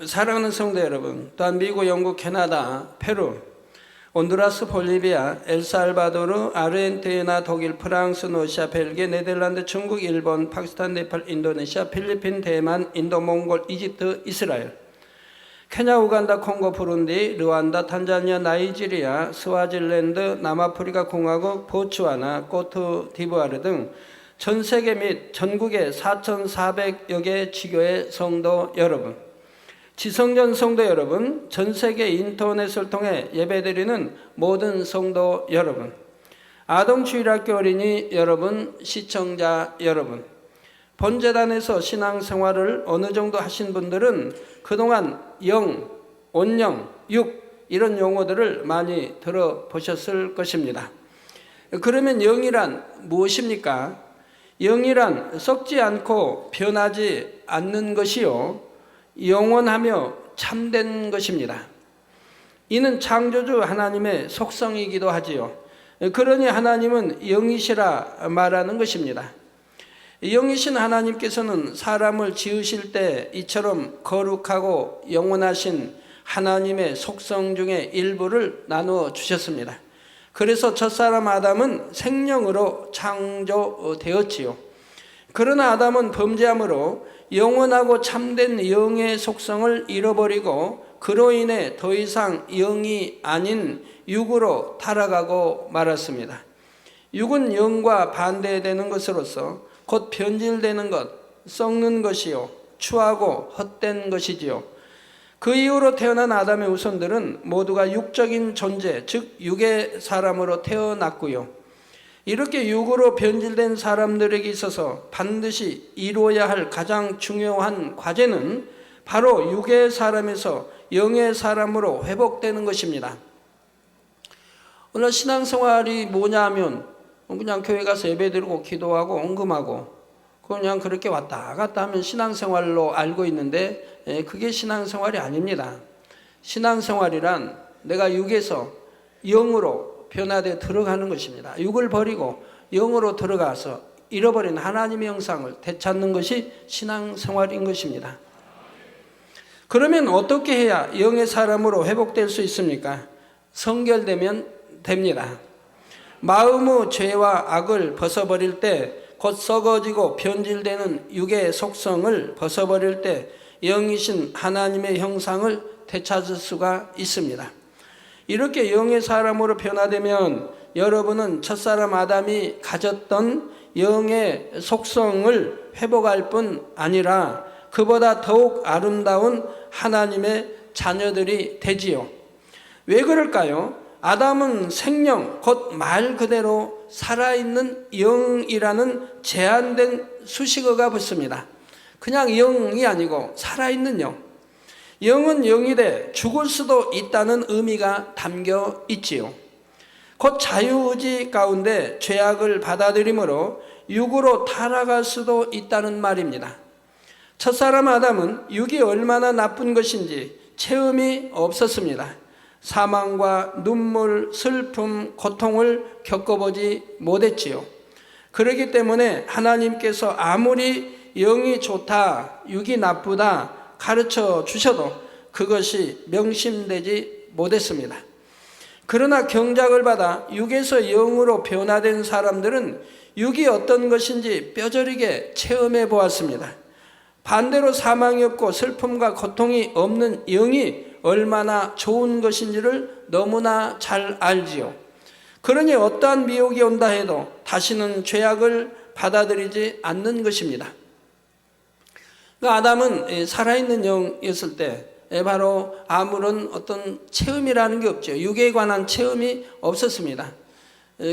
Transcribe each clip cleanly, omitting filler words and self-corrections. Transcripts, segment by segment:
사랑하는 성도 여러분, 또한 미국, 영국, 캐나다, 페루, 온두라스, 볼리비아, 엘살바도르, 아르헨티나, 독일, 프랑스, 러시아, 벨기에, 네덜란드, 중국, 일본, 파키스탄, 네팔, 인도네시아, 필리핀, 대만, 인도, 몽골, 이집트, 이스라엘, 케냐, 우간다, 콩고, 부룬디, 르완다, 탄자니아, 나이지리아, 스와질랜드, 남아프리카 공화국, 보츠와나, 코트디부아르 등 전 세계 및 전국의 4,400여 개 지교의 성도 여러분, 지성전 성도 여러분, 전 세계 인터넷을 통해 예배드리는 모든 성도 여러분, 아동주일학교 어린이 여러분, 시청자 여러분, 본재단에서 신앙생활을 어느 정도 하신 분들은 그동안 영, 온영, 육 이런 용어들을 많이 들어보셨을 것입니다. 그러면 영이란 무엇입니까? 영이란 썩지 않고 변하지 않는 것이요 영원하며 참된 것입니다. 이는 창조주 하나님의 속성이기도 하지요. 그러니 하나님은 영이시라 말하는 것입니다. 영이신 하나님께서는 사람을 지으실 때 이처럼 거룩하고 영원하신 하나님의 속성 중에 일부를 나누어 주셨습니다. 그래서 첫사람 아담은 생명으로 창조되었지요. 그러나 아담은 범죄함으로 영원하고 참된 영의 속성을 잃어버리고 그로 인해 더 이상 영이 아닌 육으로 타락하고 말았습니다. 육은 영과 반대되는 것으로서 곧 변질되는 것, 썩는 것이요 추하고 헛된 것이지요. 그 이후로 태어난 아담의 후손들은 모두가 육적인 존재, 즉 육의 사람으로 태어났고요. 이렇게 육으로 변질된 사람들에게 있어서 반드시 이루어야 할 가장 중요한 과제는 바로 육의 사람에서 영의 사람으로 회복되는 것입니다. 오늘 신앙생활이 뭐냐 하면 그냥 교회 가서 예배드리고 기도하고 언금하고 그냥 그렇게 왔다 갔다 하면 신앙생활로 알고 있는데 그게 신앙생활이 아닙니다. 신앙생활이란 내가 육에서 영으로 변화되어 들어가는 것입니다. 육을 버리고 영으로 들어가서 잃어버린 하나님의 형상을 되찾는 것이 신앙생활인 것입니다. 그러면 어떻게 해야 영의 사람으로 회복될 수 있습니까? 성결되면 됩니다. 마음의 죄와 악을 벗어버릴 때 곧 썩어지고 변질되는 육의 속성을 벗어버릴 때 영이신 하나님의 형상을 되찾을 수가 있습니다. 이렇게 영의 사람으로 변화되면 여러분은 첫사람 아담이 가졌던 영의 속성을 회복할 뿐 아니라 그보다 더욱 아름다운 하나님의 자녀들이 되지요. 왜 그럴까요? 아담은 생명, 곧 말 그대로 살아있는 영이라는 제한된 수식어가 붙습니다. 그냥 영이 아니고 살아있는 영. 영은 영이되 죽을 수도 있다는 의미가 담겨 있지요. 곧 자유의지 가운데 죄악을 받아들이므로 육으로 타락할 수도 있다는 말입니다. 첫사람 아담은 육이 얼마나 나쁜 것인지 체험이 없었습니다. 사망과 눈물, 슬픔, 고통을 겪어보지 못했지요. 그렇기 때문에 하나님께서 아무리 영이 좋다, 육이 나쁘다 가르쳐 주셔도 그것이 명심되지 못했습니다. 그러나 경작을 받아 육에서 영으로 변화된 사람들은 육이 어떤 것인지 뼈저리게 체험해 보았습니다. 반대로 사망이 없고 슬픔과 고통이 없는 영이 얼마나 좋은 것인지를 너무나 잘 알지요. 그러니 어떠한 미혹이 온다 해도 다시는 죄악을 받아들이지 않는 것입니다. 아담은 살아있는 영이었을 때 바로 아무런 어떤 체험이라는 게 없죠. 육에 관한 체험이 없었습니다.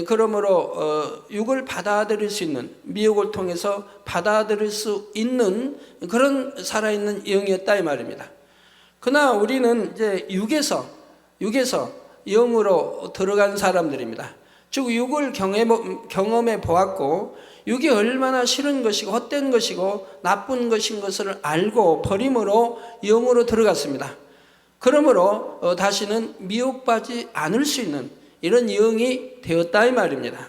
그러므로 육을 받아들일 수 있는, 미혹을 통해서 받아들일 수 있는 그런 살아있는 영이었다 이 말입니다. 그러나 우리는 이제 육에서 영으로 들어간 사람들입니다. 즉 육을 경험해 보았고 육이 얼마나 싫은 것이고 헛된 것이고 나쁜 것인 것을 알고 버림으로 영으로 들어갔습니다. 그러므로 다시는 미혹받지 않을 수 있는 이런 영이 되었다 이 말입니다.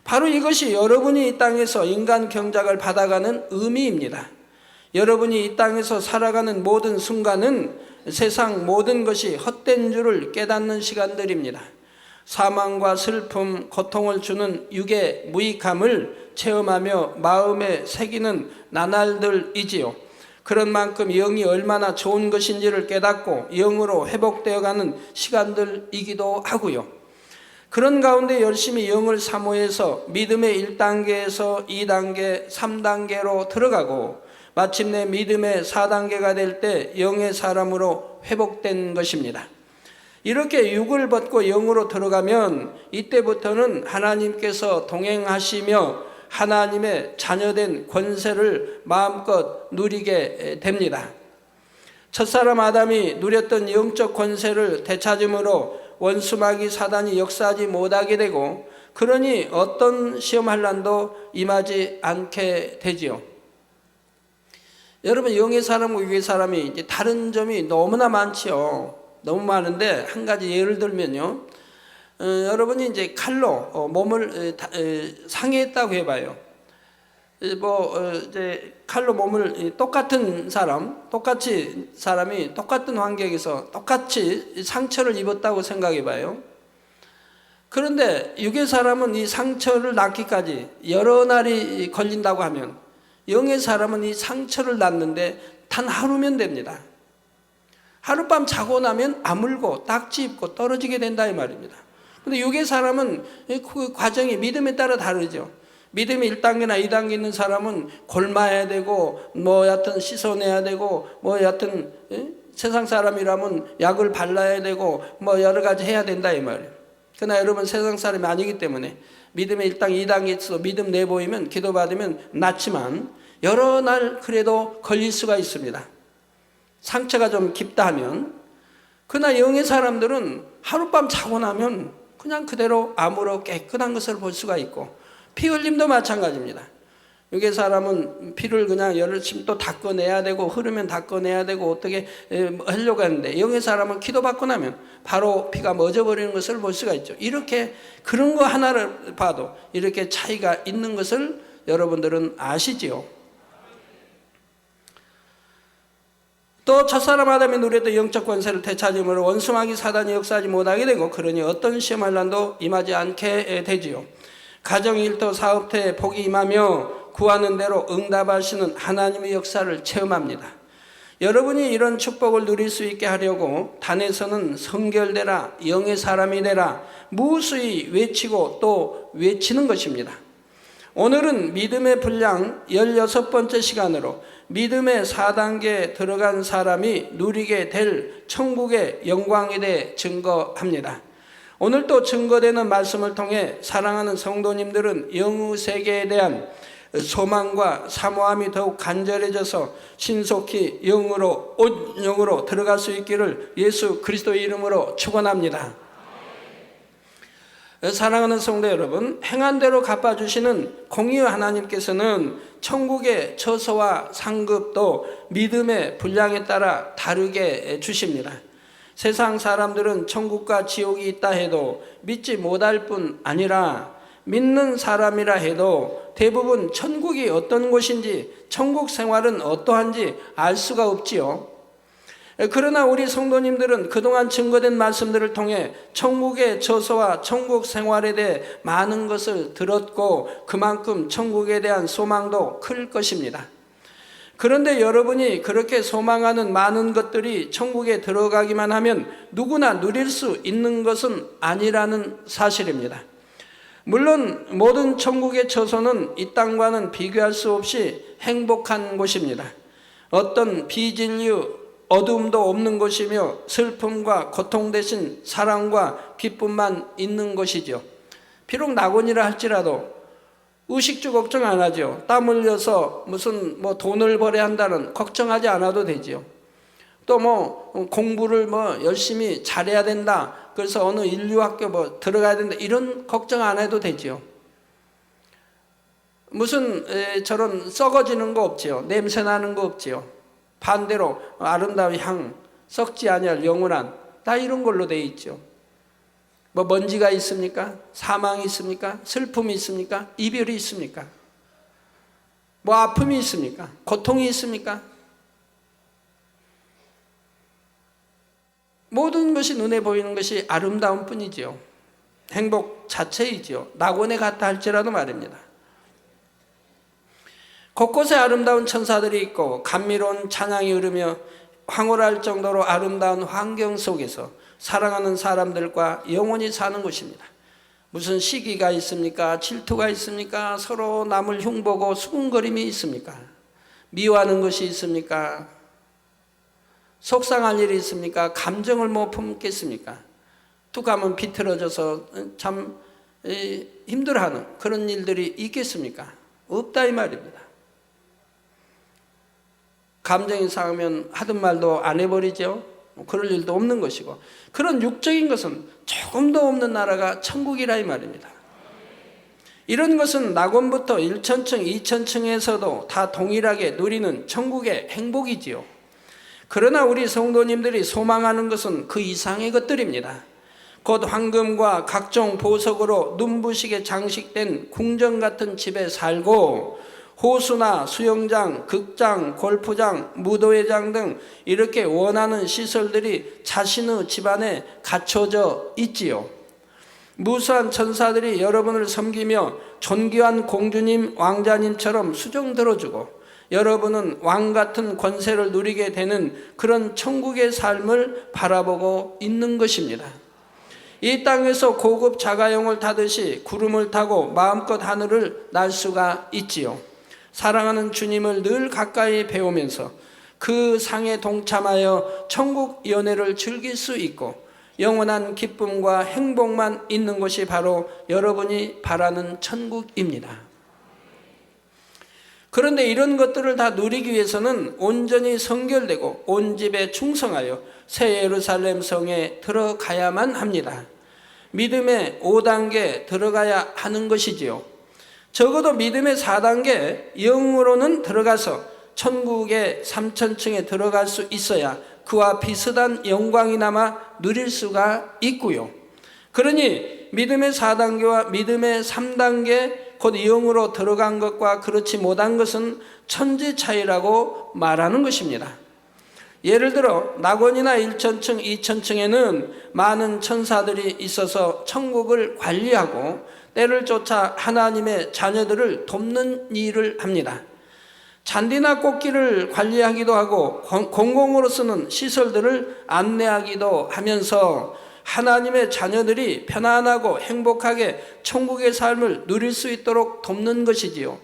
바로 이것이 여러분이 이 땅에서 인간 경작을 받아가는 의미입니다. 여러분이 이 땅에서 살아가는 모든 순간은 세상 모든 것이 헛된 줄을 깨닫는 시간들입니다. 사망과 슬픔, 고통을 주는 육의 무익함을 체험하며 마음에 새기는 나날들이지요. 그런 만큼 영이 얼마나 좋은 것인지를 깨닫고 영으로 회복되어가는 시간들이기도 하고요. 그런 가운데 열심히 영을 사모해서 믿음의 1단계에서 2단계, 3단계로 들어가고 마침내 믿음의 4단계가 될 때 영의 사람으로 회복된 것입니다. 이렇게 육을 벗고 영으로 들어가면 이때부터는 하나님께서 동행하시며 하나님의 자녀된 권세를 마음껏 누리게 됩니다. 첫사람 아담이 누렸던 영적 권세를 되찾음으로 원수마귀 사단이 역사하지 못하게 되고, 그러니 어떤 시험환난도 임하지 않게 되지요. 여러분, 영의 사람과 육의 사람이 이제 다른 점이 너무나 많지요. 너무 많은데 한 가지 예를 들면요, 여러분이 이제 칼로 몸을 상해했다고 해봐요. 이제 칼로 몸을 똑같은 사람이 똑같은 환경에서 똑같이 상처를 입었다고 생각해봐요. 그런데 육의 사람은 이 상처를 낫기까지 여러 날이 걸린다고 하면, 영의 사람은 이 상처를 낫는데 단 하루면 됩니다. 하룻밤 자고 나면 아물고 딱지 입고 떨어지게 된다 이 말입니다. 근데 육의 사람은 그 과정이 믿음에 따라 다르죠. 믿음이 1단계나 2단계 있는 사람은 골마야 되고 여하튼 씻어내야 되고 여하튼 세상 사람이라면 약을 발라야 되고 여러 가지 해야 된다 이 말이에요. 그러나 여러분 세상 사람이 아니기 때문에 믿음의 1단계 2단계에서 믿음 내보이면 기도받으면 낫지만 여러 날 그래도 걸릴 수가 있습니다. 상처가 좀 깊다 하면. 그러나 영의 사람들은 하룻밤 자고 나면 그냥 그대로 암으로 깨끗한 것을 볼 수가 있고, 피 흘림도 마찬가지입니다. 육의 사람은 피를 그냥 열심히 또 닦아내야 되고 흐르면 닦아내야 되고 어떻게 하려고 하는데, 영의 사람은 기도받고 나면 바로 피가 멎어버리는 것을 볼 수가 있죠. 이렇게 그런 거 하나를 봐도 이렇게 차이가 있는 것을 여러분들은 아시지요. 또 첫사람 아담이 누렸던 영적 권세를 되찾음으로 원수마귀 사단이 역사하지 못하게 되고, 그러니 어떤 시험환난도 임하지 않게 되지요. 가정, 일터, 사업터에 복이 임하며 구하는 대로 응답하시는 하나님의 역사를 체험합니다. 여러분이 이런 축복을 누릴 수 있게 하려고 단에서는 성결되라, 영의 사람이 되라 무수히 외치고 또 외치는 것입니다. 오늘은 믿음의 분량 16번째 시간으로 믿음의 4단계에 들어간 사람이 누리게 될 천국의 영광에 대해 증거합니다. 오늘 또 증거되는 말씀을 통해 사랑하는 성도님들은 영의 세계에 대한 소망과 사모함이 더욱 간절해져서 신속히 영으로 온 영으로 들어갈 수 있기를 예수 그리스도의 이름으로 축원합니다. 사랑하는 성도 여러분, 행한 대로 갚아주시는 공의의 하나님께서는 천국의 처소와 상급도 믿음의 분량에 따라 다르게 주십니다. 세상 사람들은 천국과 지옥이 있다 해도 믿지 못할 뿐 아니라 믿는 사람이라 해도 대부분 천국이 어떤 곳인지, 천국 생활은 어떠한지 알 수가 없지요. 그러나 우리 성도님들은 그동안 증거된 말씀들을 통해 천국의 처소와 천국 생활에 대해 많은 것을 들었고 그만큼 천국에 대한 소망도 클 것입니다. 그런데 여러분이 그렇게 소망하는 많은 것들이 천국에 들어가기만 하면 누구나 누릴 수 있는 것은 아니라는 사실입니다. 물론 모든 천국의 처소는 이 땅과는 비교할 수 없이 행복한 곳입니다. 어떤 비진류, 어두움도 없는 곳이며 슬픔과 고통 대신 사랑과 기쁨만 있는 것이죠. 비록 낙원이라 할지라도 의식주 걱정 안 하죠. 땀 흘려서 무슨 돈을 벌어야 한다는 걱정하지 않아도 되죠. 또 공부를 열심히 잘해야 된다, 그래서 어느 인류학교 들어가야 된다, 이런 걱정 안 해도 되죠. 무슨 저런 썩어지는 거 없지요. 냄새 나는 거 없지요. 반대로 아름다운 향, 썩지 아니할 영원한, 다 이런 걸로 돼 있죠. 먼지가 있습니까? 사망이 있습니까? 슬픔이 있습니까? 이별이 있습니까? 뭐 아픔이 있습니까? 고통이 있습니까? 모든 것이 눈에 보이는 것이 아름다운 뿐이지요. 행복 자체이지요. 낙원에 갔다 할지라도 말입니다. 곳곳에 아름다운 천사들이 있고 감미로운 찬양이 흐르며 황홀할 정도로 아름다운 환경 속에서 사랑하는 사람들과 영원히 사는 것입니다. 무슨 시기가 있습니까? 질투가 있습니까? 서로 남을 흉보고 수군거림이 있습니까? 미워하는 것이 있습니까? 속상할 일이 있습니까? 감정을 못 품겠습니까? 툭 하면 비틀어져서 참 힘들어하는 그런 일들이 있겠습니까? 없다 이 말입니다. 감정이 상하면 하던 말도 안 해버리죠. 그럴 일도 없는 것이고, 그런 육적인 것은 조금도 없는 나라가 천국이라 이 말입니다. 이런 것은 낙원부터 1천층, 2천층에서도 다 동일하게 누리는 천국의 행복이지요. 그러나 우리 성도님들이 소망하는 것은 그 이상의 것들입니다. 곧 황금과 각종 보석으로 눈부시게 장식된 궁전 같은 집에 살고, 호수나 수영장, 극장, 골프장, 무도회장 등 이렇게 원하는 시설들이 자신의 집안에 갖춰져 있지요. 무수한 천사들이 여러분을 섬기며 존귀한 공주님, 왕자님처럼 수종 들어주고, 여러분은 왕 같은 권세를 누리게 되는 그런 천국의 삶을 바라보고 있는 것입니다. 이 땅에서 고급 자가용을 타듯이 구름을 타고 마음껏 하늘을 날 수가 있지요. 사랑하는 주님을 늘 가까이 배우면서 그 상에 동참하여 천국 연애를 즐길 수 있고, 영원한 기쁨과 행복만 있는 것이 바로 여러분이 바라는 천국입니다. 그런데 이런 것들을 다 누리기 위해서는 온전히 성결되고 온 집에 충성하여 새 예루살렘 성에 들어가야만 합니다. 믿음의 5단계 들어가야 하는 것이지요. 적어도 믿음의 4단계 영으로는 들어가서 천국의 3천층에 들어갈 수 있어야 그와 비슷한 영광이나마 누릴 수가 있고요. 그러니 믿음의 4단계와 믿음의 3단계 곧 영으로 들어간 것과 그렇지 못한 것은 천지 차이라고 말하는 것입니다. 예를 들어 낙원이나 1천층, 2천층에는 많은 천사들이 있어서 천국을 관리하고 때를 쫓아 하나님의 자녀들을 돕는 일을 합니다. 잔디나 꽃길을 관리하기도 하고 공공으로 쓰는 시설들을 안내하기도 하면서 하나님의 자녀들이 편안하고 행복하게 천국의 삶을 누릴 수 있도록 돕는 것이지요.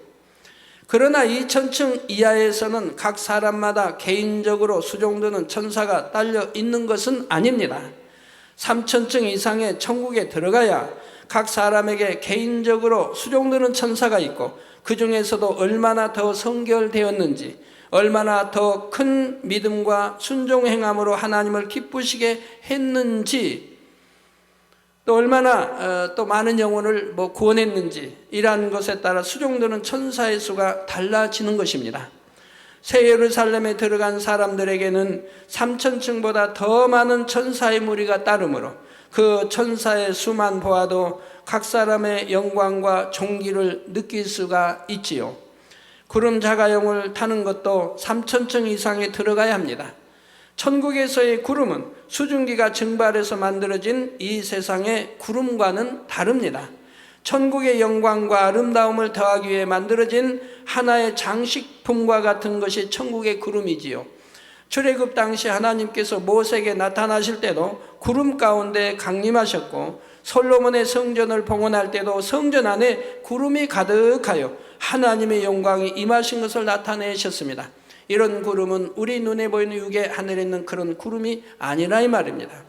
그러나 2천층 이하에서는 각 사람마다 개인적으로 수종드는 천사가 딸려 있는 것은 아닙니다. 3천층 이상의 천국에 들어가야 각 사람에게 개인적으로 수종드는 천사가 있고, 그 중에서도 얼마나 더 성결되었는지, 얼마나 더 큰 믿음과 순종 행함으로 하나님을 기쁘시게 했는지, 또 얼마나 또 많은 영혼을 구원했는지, 이러한 것에 따라 수종드는 천사의 수가 달라지는 것입니다. 새 예루살렘에 들어간 사람들에게는 3천층보다 더 많은 천사의 무리가 따르므로 그 천사의 수만 보아도 각 사람의 영광과 존귀를 느낄 수가 있지요. 구름 자가용을 타는 것도 3천층 이상에 들어가야 합니다. 천국에서의 구름은 수증기가 증발해서 만들어진 이 세상의 구름과는 다릅니다. 천국의 영광과 아름다움을 더하기 위해 만들어진 하나의 장식품과 같은 것이 천국의 구름이지요. 출애굽 당시 하나님께서 모세에게 나타나실 때도 구름 가운데 강림하셨고, 솔로몬의 성전을 봉헌할 때도 성전 안에 구름이 가득하여 하나님의 영광이 임하신 것을 나타내셨습니다. 이런 구름은 우리 눈에 보이는 육의 하늘에 있는 그런 구름이 아니라 이 말입니다.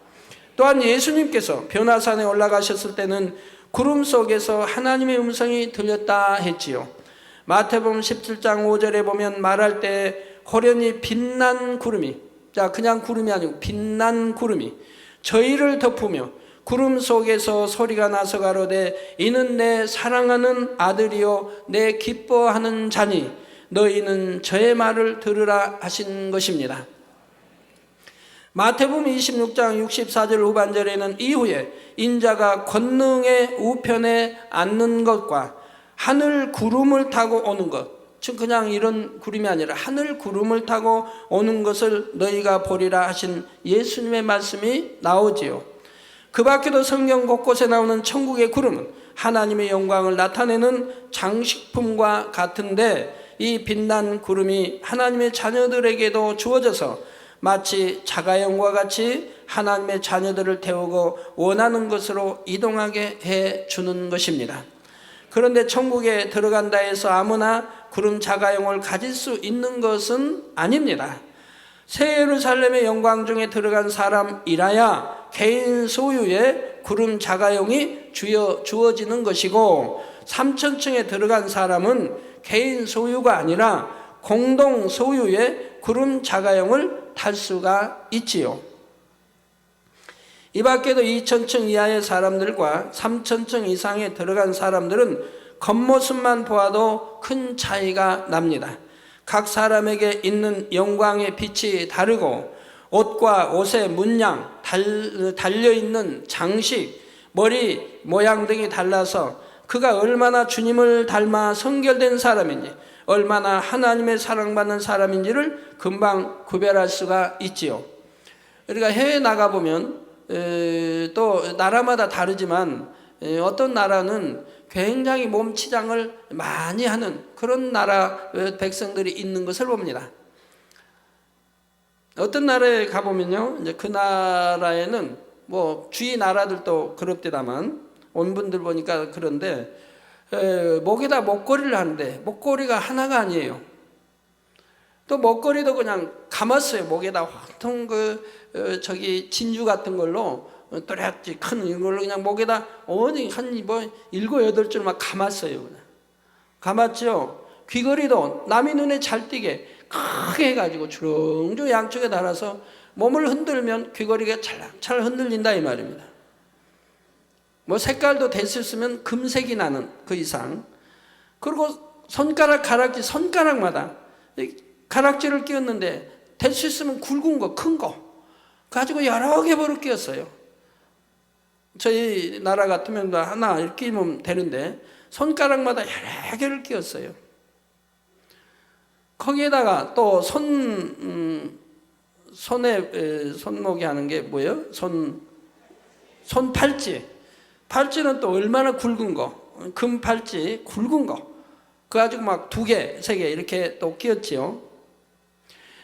또한 예수님께서 변화산에 올라가셨을 때는 구름 속에서 하나님의 음성이 들렸다 했지요. 마태복음 17장 5절에 보면 말할 때 호련히 빛난 구름이, 그냥 구름이 아니고 빛난 구름이 저희를 덮으며 구름 속에서 소리가 나서 가로되 이는 내 사랑하는 아들이요 내 기뻐하는 자니 너희는 저의 말을 들으라 하신 것입니다. 마태복음 26장 64절 후반절에는 이후에 인자가 권능의 우편에 앉는 것과 하늘 구름을 타고 오는 것, 즉 그냥 이런 구름이 아니라 하늘 구름을 타고 오는 것을 너희가 보리라 하신 예수님의 말씀이 나오지요. 그 밖에도 성경 곳곳에 나오는 천국의 구름은 하나님의 영광을 나타내는 장식품과 같은데, 이 빛난 구름이 하나님의 자녀들에게도 주어져서 마치 자가용과 같이 하나님의 자녀들을 태우고 원하는 것으로 이동하게 해주는 것입니다. 그런데 천국에 들어간다 해서 아무나 구름 자가용을 가질 수 있는 것은 아닙니다. 새 예루살렘의 영광 중에 들어간 사람이라야 개인 소유의 구름 자가용이 주어지는 것이고, 3천층에 들어간 사람은 개인 소유가 아니라 공동 소유의 구름 자가용을 탈 수가 있지요. 이 밖에도 2천층 이하의 사람들과 3천층 이상에 들어간 사람들은 겉모습만 보아도 큰 차이가 납니다. 각 사람에게 있는 영광의 빛이 다르고, 옷과 옷의 문양, 달려있는 장식, 머리 모양 등이 달라서 그가 얼마나 주님을 닮아 성결된 사람인지, 얼마나 하나님의 사랑받는 사람인지를 금방 구별할 수가 있지요. 우리가 해외 나가보면 또 나라마다 다르지만 어떤 나라는 굉장히 몸치장을 많이 하는 그런 나라 백성들이 있는 것을 봅니다. 어떤 나라에 가보면요, 이제 그 나라에는 뭐 주위 나라들도 그렇대다만 온 분들 보니까 그런데 목에다 목걸이를 하는데 목걸이가 하나가 아니에요. 또 목걸이도 그냥 감았어요. 목에다 보통 저기 진주 같은 걸로 또렷이 큰 이걸로 그냥 목에다 어디 한 뭐 7, 8줄 막 감았어요. 그냥 감았죠. 귀걸이도 남의 눈에 잘 띄게 크게 해가지고 주렁주렁 양쪽에 달아서 몸을 흔들면 귀걸이가 찰랑찰랑 흔들린다 이 말입니다. 뭐 색깔도 됐었으면 금색이 나는 그 이상. 그리고 손가락 가락지 손가락마다 가락지를 끼웠는데 될 수 있으면 굵은 거, 큰 거 가지고 여러 개 버릇 끼웠어요. 저희 나라 같으면 하나 이렇게 끼면 되는데 손가락마다 여러 개를 끼웠어요. 거기에다가 또 손목에 하는 게 뭐예요? 손팔찌. 팔찌는 또 얼마나 굵은 거, 금 팔찌 굵은 거 그거 가지고 막 2개, 3개 이렇게 또 끼웠지요.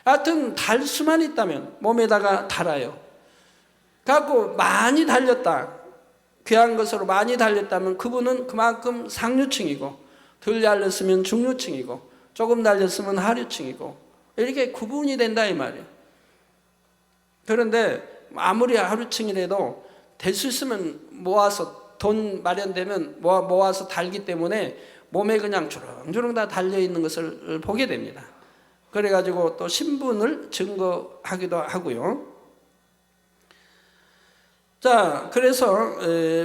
하여튼 달 수만 있다면 몸에다가 달아요. 갖고 많이 달렸다, 귀한 것으로 많이 달렸다면 그분은 그만큼 상류층이고, 덜 달렸으면 중류층이고, 조금 달렸으면 하류층이고, 이렇게 구분이 된다 이 말이에요. 그런데 아무리 하류층이라도 될 수 있으면 모아서 돈 마련되면 모아서 달기 때문에 몸에 그냥 주렁주렁 다 달려있는 것을 보게 됩니다. 그래가지고 또 신분을 증거하기도 하고요. 자, 그래서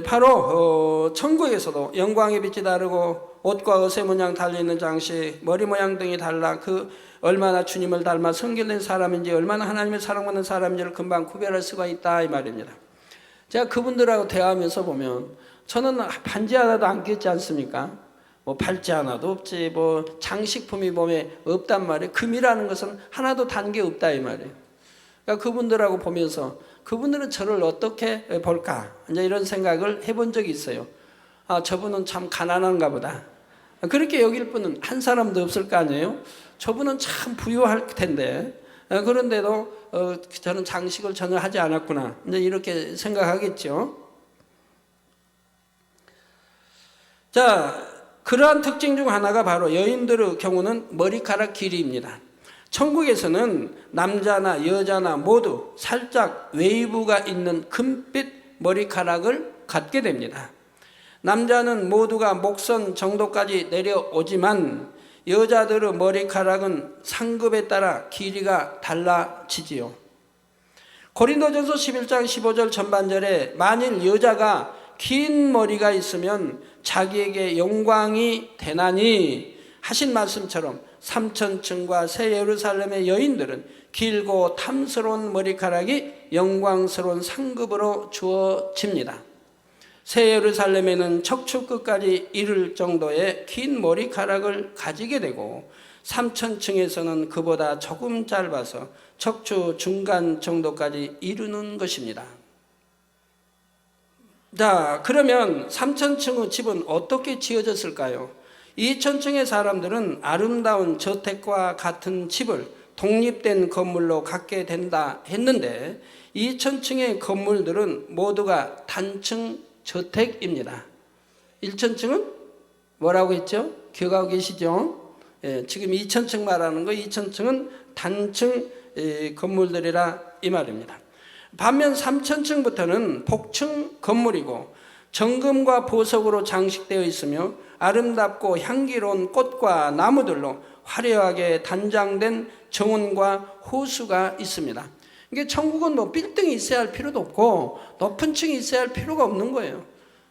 바로 천국에서도 영광의 빛이 다르고 옷과 옷의 모양 달려있는 장식, 머리 모양 등이 달라 그 얼마나 주님을 닮아 성결된 사람인지, 얼마나 하나님의 사랑받는 사람인지를 금방 구별할 수가 있다 이 말입니다. 제가 그분들하고 대화하면서 보면 저는 반지 하나도 안 꼈지 않습니까? 뭐 팔찌 하나도 없지, 뭐 장식품이 몸에 없단 말이에요. 금이라는 것은 하나도 단 게 없다 이 말이에요. 그러니까 그분들하고 보면서 그분들은 저를 어떻게 볼까, 이제 이런 생각을 해본 적이 있어요. 아, 저분은 참 가난한가 보다. 그렇게 여길 분은 한 사람도 없을 거 아니에요. 저분은 참 부유할 텐데 그런데도 저는 장식을 전혀 하지 않았구나, 이제 이렇게 생각하겠죠. 자, 그러한 특징 중 하나가 바로 여인들의 경우는 머리카락 길이입니다. 천국에서는 남자나 여자나 모두 살짝 웨이브가 있는 금빛 머리카락을 갖게 됩니다. 남자는 모두가 목선 정도까지 내려오지만 여자들의 머리카락은 상급에 따라 길이가 달라지지요. 고린도전서 11장 15절 전반절에 만일 여자가 긴 머리가 있으면 자기에게 영광이 되나니 하신 말씀처럼 3천층과 새 예루살렘의 여인들은 길고 탐스러운 머리카락이 영광스러운 상급으로 주어집니다. 새 예루살렘에는 척추 끝까지 이를 정도의 긴 머리카락을 가지게 되고 3천층에서는 그보다 조금 짧아서 척추 중간 정도까지 이루는 것입니다. 자, 그러면 3천층의 집은 어떻게 지어졌을까요? 2천층의 사람들은 아름다운 저택과 같은 집을 독립된 건물로 갖게 된다 했는데 2천층의 건물들은 모두가 단층 저택입니다. 1천층은 뭐라고 했죠? 기억하고 계시죠? 지금 2천층 말하는 거 2천층은 단층 건물들이라 이 말입니다. 반면 3천층부터는 복층 건물이고 정금과 보석으로 장식되어 있으며 아름답고 향기로운 꽃과 나무들로 화려하게 단장된 정원과 호수가 있습니다. 이게 천국은 뭐 빌딩이 있어야 할 필요도 없고 높은 층이 있어야 할 필요가 없는 거예요.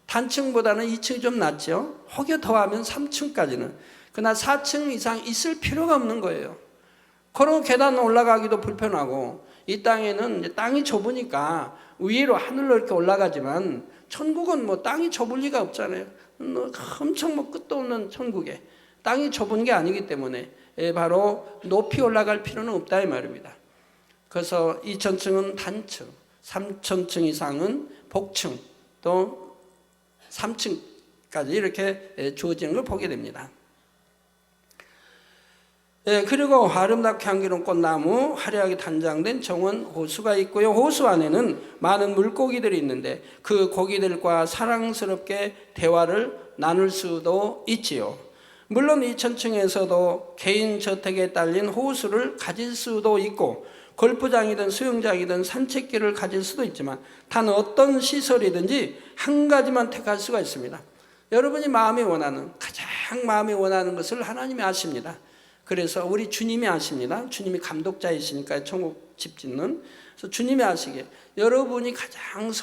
단층보다는 2층이 좀 낫죠. 혹여 더하면 3층까지는. 그러나 4층 이상 있을 필요가 없는 거예요. 그리고 계단 올라가기도 불편하고 이 땅에는 이제 땅이 좁으니까 위로 하늘로 이렇게 올라가지만 천국은 뭐 땅이 좁을 리가 없잖아요. 엄청 뭐 끝도 없는 천국에 땅이 좁은 게 아니기 때문에 바로 높이 올라갈 필요는 없다 이 말입니다. 그래서 2천층은 단층, 3천층 이상은 복층, 또 3층까지 이렇게 주어지는 걸 보게 됩니다. 그리고 아름답게 향기로운 꽃나무, 화려하게 단장된 정원, 호수가 있고요. 호수 안에는 많은 물고기들이 있는데 그 고기들과 사랑스럽게 대화를 나눌 수도 있지요. 물론 2천층에서도 개인 저택에 딸린 호수를 가질 수도 있고 골프장이든 수영장이든 산책길을 가질 수도 있지만 단 어떤 시설이든지 한 가지만 택할 수가 있습니다. 여러분이 가장 마음이 원하는 것을 하나님이 아십니다. 그래서 우리 주님이 아십니다. 주님이 감독자이시니까 천국 집 짓는. 그래서 주님이 아시기에 여러분이 가장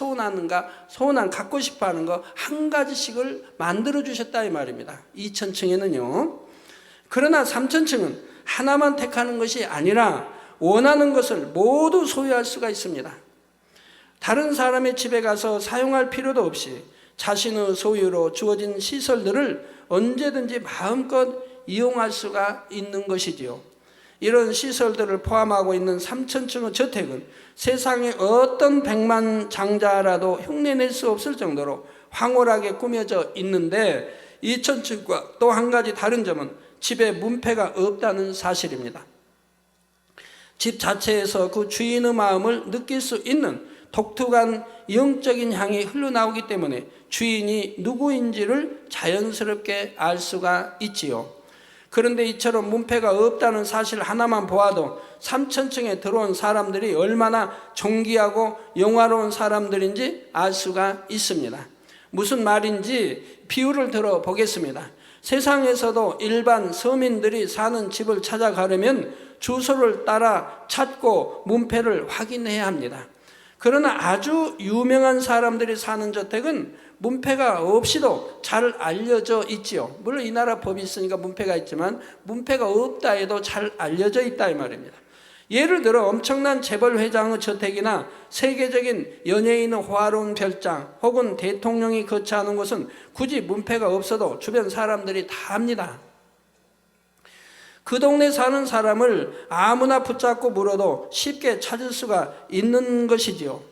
갖고 싶어하는 거 한 가지씩을 만들어 주셨다 이 말입니다. 2천층에는요. 그러나 3천층은 하나만 택하는 것이 아니라 원하는 것을 모두 소유할 수가 있습니다. 다른 사람의 집에 가서 사용할 필요도 없이 자신의 소유로 주어진 시설들을 언제든지 마음껏 이용할 수가 있는 것이지요. 이런 시설들을 포함하고 있는 3천층의 저택은 세상의 어떤 백만장자라도 흉내낼 수 없을 정도로 황홀하게 꾸며져 있는데 2천층과 또 한 가지 다른 점은 집에 문패가 없다는 사실입니다. 집 자체에서 그 주인의 마음을 느낄 수 있는 독특한 영적인 향이 흘러나오기 때문에 주인이 누구인지를 자연스럽게 알 수가 있지요. 그런데 이처럼 문패가 없다는 사실 하나만 보아도 3천층에 들어온 사람들이 얼마나 존귀하고 영화로운 사람들인지 알 수가 있습니다. 무슨 말인지 비유를 들어보겠습니다. 세상에서도 일반 서민들이 사는 집을 찾아가려면 주소를 따라 찾고 문패를 확인해야 합니다. 그러나 아주 유명한 사람들이 사는 저택은 문패가 없이도 잘 알려져 있지요. 물론 이 나라 법이 있으니까 문패가 있지만 문패가 없다 해도 잘 알려져 있다 이 말입니다. 예를 들어 엄청난 재벌 회장의 저택이나 세계적인 연예인의 화려한 별장 혹은 대통령이 거처하는 곳은 굳이 문패가 없어도 주변 사람들이 다 압니다. 그 동네 사는 사람을 아무나 붙잡고 물어도 쉽게 찾을 수가 있는 것이지요.